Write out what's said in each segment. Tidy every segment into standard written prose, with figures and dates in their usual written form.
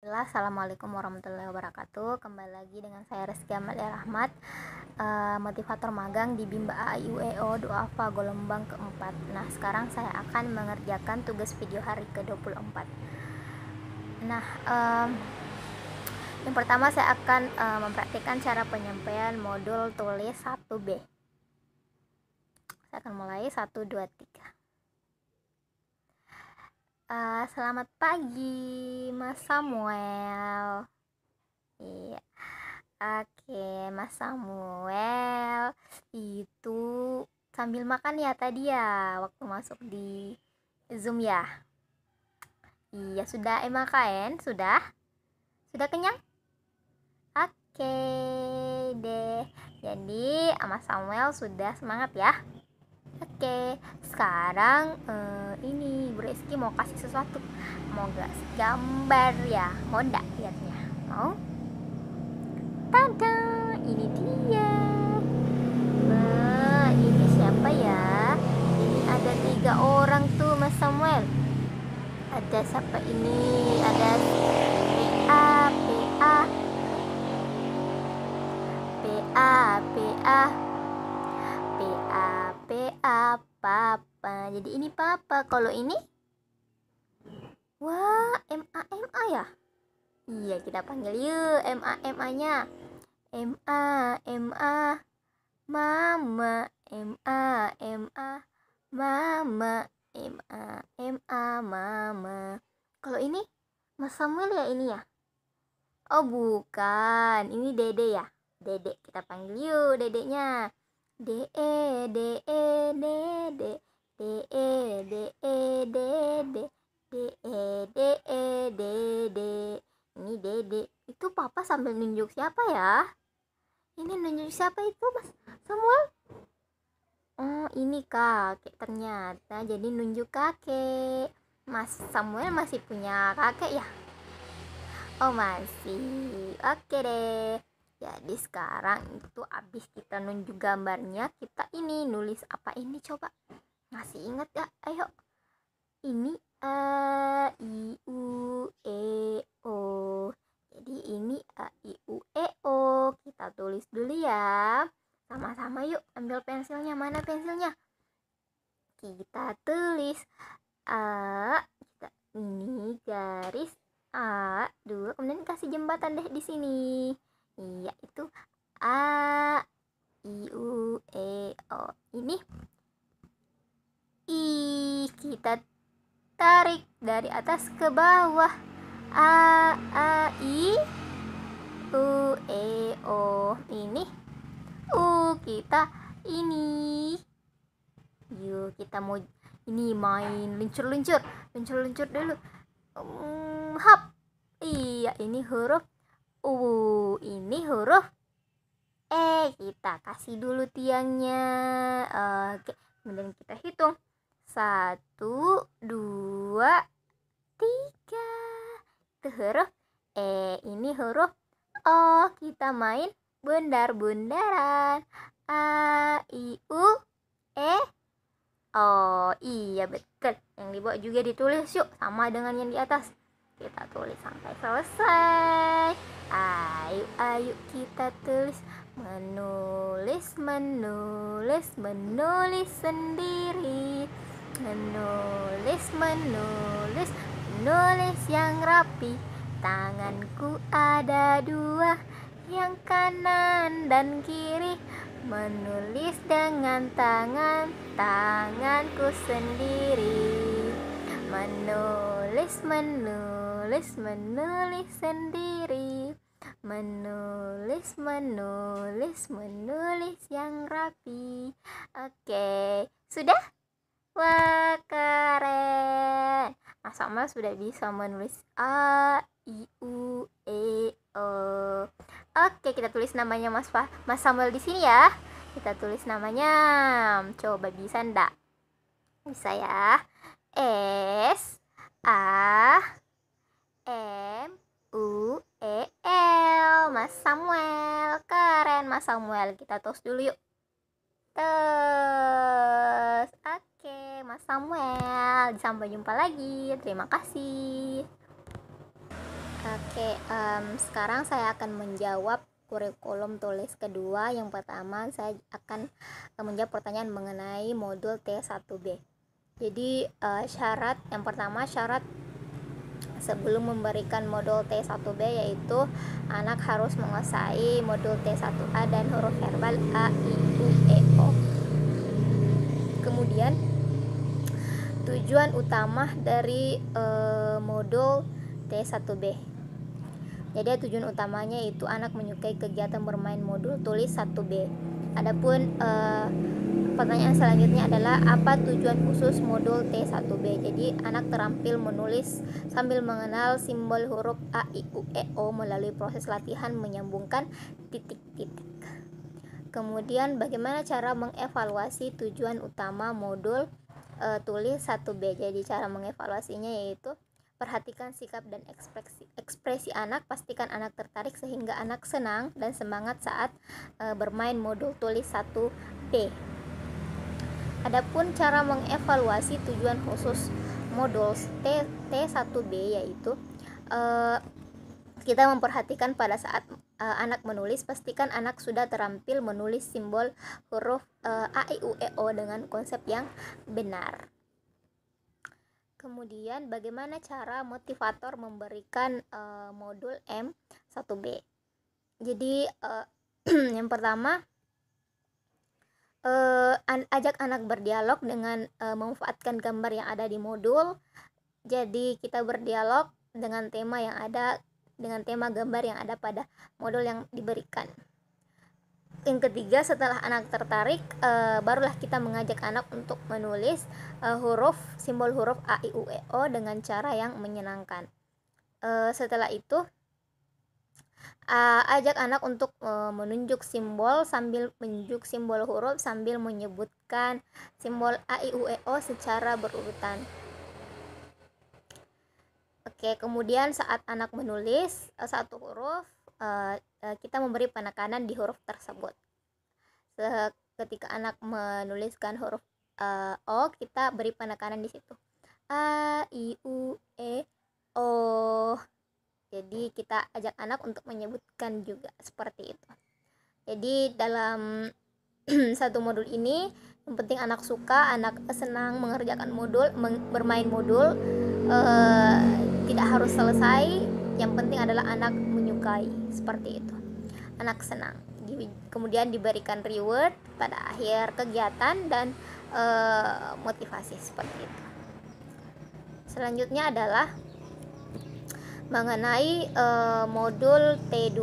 Assalamualaikum warahmatullahi wabarakatuh. Kembali lagi dengan saya Rizky Amalia Rahmat, motivator magang di Bimba AIUEO Duafa gelombang keempat. Nah, sekarang saya akan mengerjakan tugas video hari ke-24. Nah, yang pertama saya akan mempraktikkan cara penyampaian modul tulis 1B. Saya akan mulai 1, 2, 3. Selamat pagi, Mas Samuel. Iya. Oke, Mas Samuel itu sambil makan ya tadi ya waktu masuk di Zoom ya. Iya, sudah makan? Sudah kenyang? Oke deh. Jadi, Mas Samuel sudah semangat ya. Oke, sekarang ini Bu Rizky mau kasih sesuatu. Mau kasih gambar ya? Mau enggak lihatnya? Mau? Tada, ini dia. Nah, ini siapa ya? Ini ada 3 orang tuh Mas Samuel. Ada siapa ini? Ada PA, PA, PA, PA, PA, PA, Papa. Jadi ini Papa. Kalau ini, wah, MA, MA ya? Iya, kita panggil yuk MA, MA-nya. MA, MA, Mama, MA, MA, Mama, MA, MA, Mama. Kalau ini Mas Samuel ya ini ya? Oh bukan, ini Dede ya? Dede, kita panggil yuk Dedeknya. DE, DE, Dede, DE, DE, Dede, DE, DE, Dede. Ini Dede. Itu Papa sambil nunjuk siapa ya? Ini nunjuk siapa itu Mas Samuel? Oh ini kakek ternyata. Jadi nunjuk kakek. Mas Samuel masih punya kakek ya? Oh masih. Oke deh. Jadi sekarang itu abis kita nunjuk gambarnya, kita ini nulis apa ini coba? Masih ingat gak? Ayo. Ini A I U E O. Jadi ini A I U E O. Kita tulis dulu ya. Sama-sama yuk, ambil pensilnya. Mana pensilnya? Kita tulis A. Kita ini garis A dulu, kemudian kasih jembatan deh di sini. Iya, itu A I U E O. Ini I, kita tarik dari atas ke bawah. A I U E O. Ini U, kita ini. Yuk, kita mau ini main luncur-luncur dulu. Hap. Iya, ini huruf U, ini huruf E. Kita kasih dulu tiangnya. Oke, kemudian kita hitung 1, 2, 3. Itu huruf E, ini huruf O. Kita main bundar-bundaran. A I U E O. Iya betul, yang di bawah juga ditulis yuk, sama dengan yang di atas. Kita tulis sampai selesai. Ayo kita tulis. Menulis sendiri. Menulis yang rapi. Tanganku ada 2, yang kanan dan kiri. Menulis dengan tanganku sendiri. Menulis sendiri. Menulis yang rapi. Oke, sudah? Wah, keren. Mas Samuel sudah bisa menulis A I U E O. Oke, kita tulis namanya Mas Samuel di sini ya. Kita tulis namanya. Coba bisa ndak? Bisa ya. S A M U E L. Mas Samuel. Keren Mas Samuel. Kita tos dulu yuk. Tos. Oke, Mas Samuel. Sampai jumpa lagi. Terima kasih. Oke, sekarang saya akan menjawab kurikulum tulis kedua. Yang pertama, saya akan menjawab pertanyaan mengenai modul T1B. Jadi syarat yang pertama, syarat sebelum memberikan modul T1B yaitu anak harus menguasai modul T1A dan huruf verbal A, I, U, E, O. Kemudian tujuan utama dari modul T1B. Jadi tujuan utamanya itu anak menyukai kegiatan bermain modul tulis 1B. Adapun pertanyaan selanjutnya adalah apa tujuan khusus modul T1B. Jadi anak terampil menulis sambil mengenal simbol huruf A, I, U, E, O melalui proses latihan menyambungkan titik-titik. Kemudian bagaimana cara mengevaluasi tujuan utama modul tulis 1B. Jadi cara mengevaluasinya yaitu perhatikan sikap dan ekspresi anak, pastikan anak tertarik sehingga anak senang dan semangat saat bermain modul tulis 1B. Adapun cara mengevaluasi tujuan khusus modul T1B yaitu kita memperhatikan pada saat anak menulis, pastikan anak sudah terampil menulis simbol huruf A, I, U, E, O dengan konsep yang benar. Kemudian bagaimana cara motivator memberikan modul M1B. Jadi yang pertama, ajak anak berdialog dengan memanfaatkan gambar yang ada di modul. Jadi kita berdialog dengan tema yang ada, dengan tema gambar yang ada pada modul yang diberikan. Yang ketiga, setelah anak tertarik, barulah kita mengajak anak untuk menulis simbol huruf A, I, U, E, O dengan cara yang menyenangkan. Setelah itu, ajak anak untuk menunjuk simbol huruf sambil menyebutkan simbol A, I, U, E, O secara berurutan. Oke, kemudian saat anak menulis satu huruf, kita memberi penekanan di huruf tersebut. Ketika anak menuliskan huruf O, kita beri penekanan di situ. A, I, U, E, O. Jadi kita ajak anak untuk menyebutkan juga seperti itu. Jadi dalam satu modul ini yang penting anak suka, anak senang mengerjakan modul, bermain modul. Tidak harus selesai, yang penting adalah anak menyukai, seperti itu. Anak senang. Kemudian diberikan reward pada akhir kegiatan dan motivasi seperti itu. Selanjutnya adalah mengenai modul T2.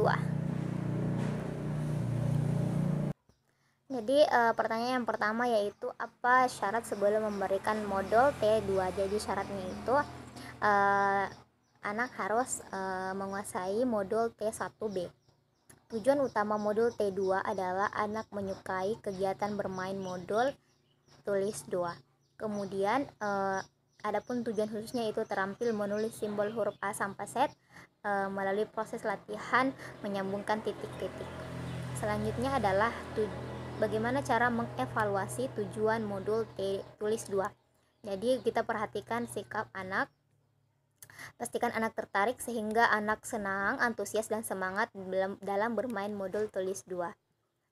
Jadi pertanyaan yang pertama yaitu apa syarat sebelum memberikan modul T2. Jadi syaratnya itu anak harus menguasai modul T1B. Tujuan utama modul T2 adalah anak menyukai kegiatan bermain modul tulis 2. Kemudian adapun tujuan khususnya itu terampil menulis simbol huruf A sampai Z melalui proses latihan menyambungkan titik-titik. Selanjutnya adalah bagaimana cara mengevaluasi tujuan modul tulis 2. Jadi kita perhatikan sikap anak, pastikan anak tertarik sehingga anak senang, antusias dan semangat dalam bermain modul tulis 2.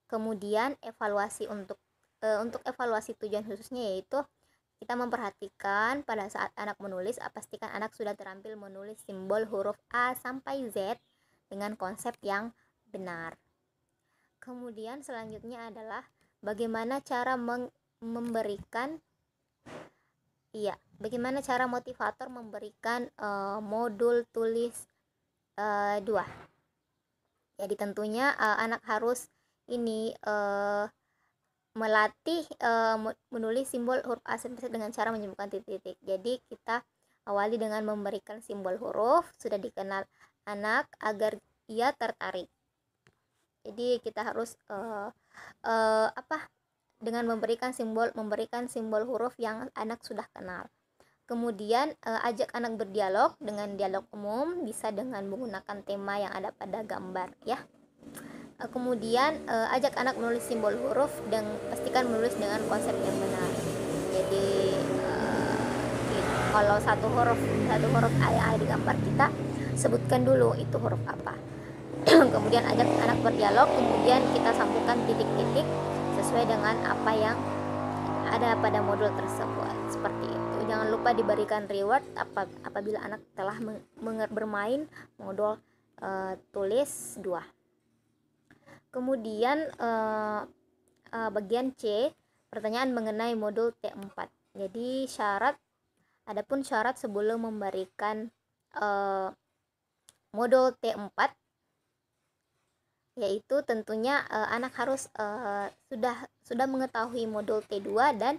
Kemudian evaluasi untuk evaluasi tujuan khususnya yaitu kita memperhatikan pada saat anak menulis, pastikan anak sudah terampil menulis simbol huruf A sampai Z dengan konsep yang benar. Kemudian selanjutnya adalah bagaimana cara bagaimana cara motivator memberikan modul tulis 2. Jadi tentunya anak harus melatih menulis simbol huruf A sampai Z dengan cara menyebutkan titik-titik. Jadi kita awali dengan memberikan simbol huruf sudah dikenal anak agar ia tertarik. Jadi kita harus dengan memberikan simbol huruf yang anak sudah kenal. Kemudian ajak anak berdialog dengan dialog umum, bisa dengan menggunakan tema yang ada pada gambar ya. Kemudian ajak anak menulis simbol huruf dan pastikan menulis dengan konsep yang benar. Jadi kalau satu huruf A yang ada di gambar kita, sebutkan dulu itu huruf apa. Kemudian ajak anak berdialog, kemudian kita sambungkan titik-titik sesuai dengan apa yang ada pada modul tersebut. Seperti itu. Jangan lupa diberikan reward apabila anak telah bermain modul tulis 2. Kemudian bagian C, pertanyaan mengenai modul T4. Jadi adapun syarat sebelum memberikan modul T4, yaitu tentunya anak harus sudah mengetahui modul T2 dan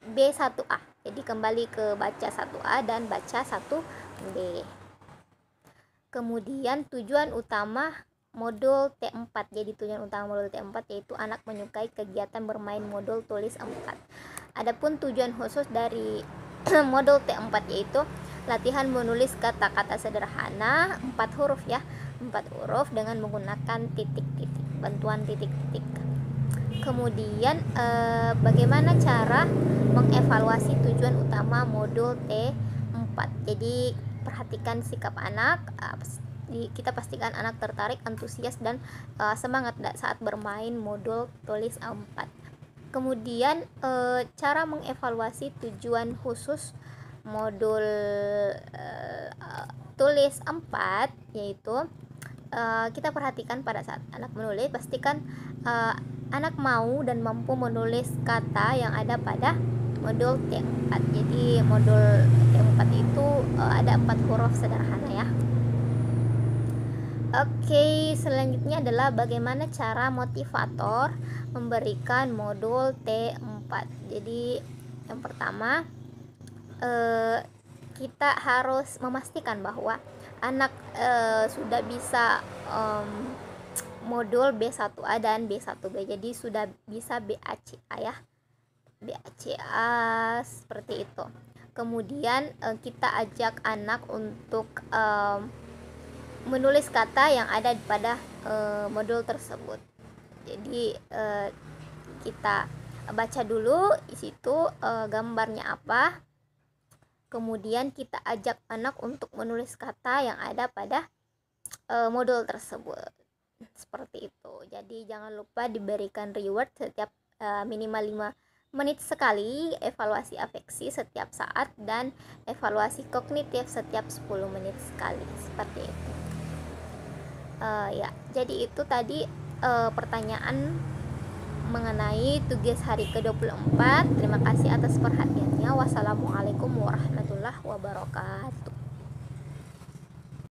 B1A. Jadi kembali ke baca 1A dan baca 1B. Kemudian tujuan utama modul T4. Jadi tujuan utama modul T4 yaitu anak menyukai kegiatan bermain modul tulis 4. Adapun tujuan khusus dari modul T4 yaitu latihan menulis kata-kata sederhana 4 huruf ya. 4 huruf dengan menggunakan titik-titik, bantuan titik-titik. Kemudian bagaimana cara mengevaluasi tujuan utama modul T4. Jadi perhatikan sikap anak, kita pastikan anak tertarik, antusias dan semangat saat bermain modul tulis 4. Kemudian cara mengevaluasi tujuan khusus modul tulis 4 yaitu kita perhatikan pada saat anak menulis, pastikan anak mau dan mampu menulis kata yang ada pada modul T4. Jadi modul T4 itu ada 4 huruf sederhana ya. Oke, selanjutnya adalah bagaimana cara motivator memberikan modul T4. Jadi yang pertama kita harus memastikan bahwa anak sudah bisa modul B1A dan B1B. Jadi sudah bisa BACA ya. BACA seperti itu. Kemudian kita ajak anak untuk menulis kata yang ada pada modul tersebut. Jadi kita baca dulu di situ gambarnya apa. Kemudian kita ajak anak untuk menulis kata yang ada pada modul tersebut. Seperti itu. Jadi jangan lupa diberikan reward setiap minimal 5 menit sekali, evaluasi afeksi setiap saat, dan evaluasi kognitif setiap 10 menit sekali. Seperti itu. Ya, jadi itu tadi pertanyaan mengenai tugas hari ke-24. Terima kasih atas perhatiannya. Wassalamualaikum warahmatullahi wabarakatuh.